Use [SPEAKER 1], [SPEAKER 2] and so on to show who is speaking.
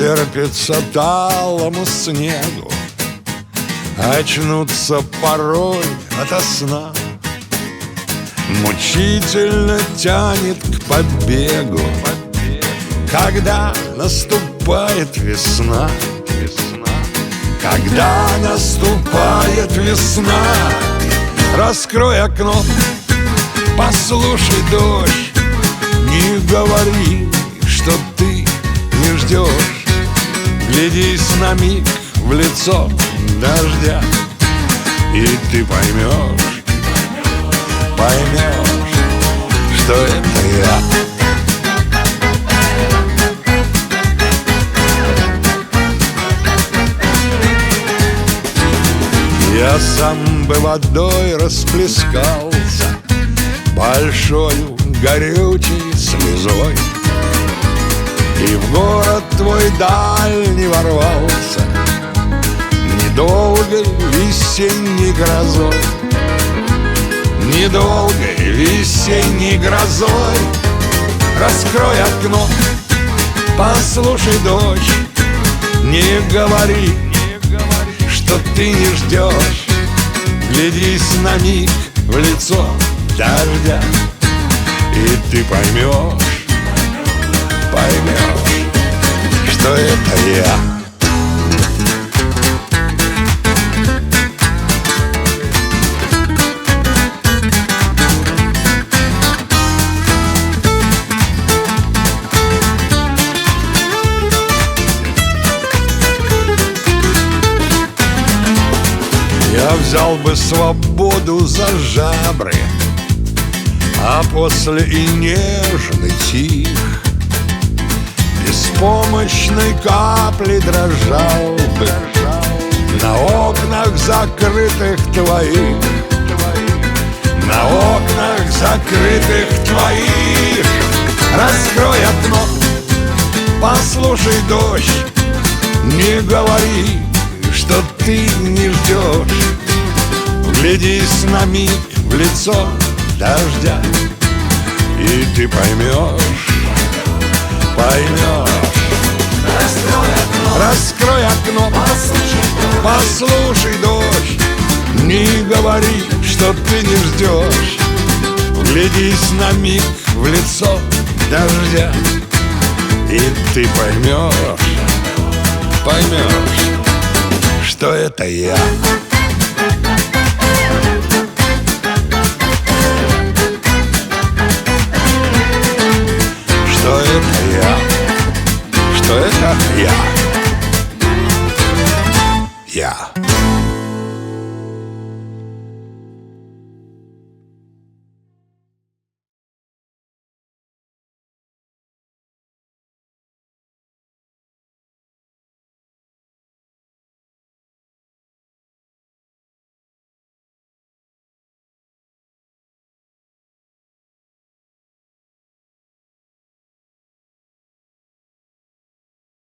[SPEAKER 1] терпится талому снегу, очнуться порой ото сна. Мучительно тянет к побегу, когда наступает весна. Когда наступает весна, раскрой окно, послушай дождь. Не говори, что ты не ждешь. Глядись на миг в лицо дождя, и ты поймешь, что это я. Я сам бы водой расплескался, большою горючей слезой, и в город твой дальний ворвался недолгой весенней грозой. Недолгой весенней грозой. Раскрой окно, послушай дождь. Не говори, что ты не ждешь. Глядись на миг в лицо дождя, и ты поймешь, что это я. Я взял бы свободу за жабры, а после и нежный тих беспомощной капли дрожал бы на окнах закрытых твоих. На окнах закрытых твоих. Раскрой окно, послушай дождь. Не говори, что ты не ждешь. Глядись на миг в лицо дождя, и ты поймешь. Раскрой окно, послушай дождь. Не говори, что ты не ждешь. Глядись на миг в лицо дождя, и ты поймешь, что это я. Что это я.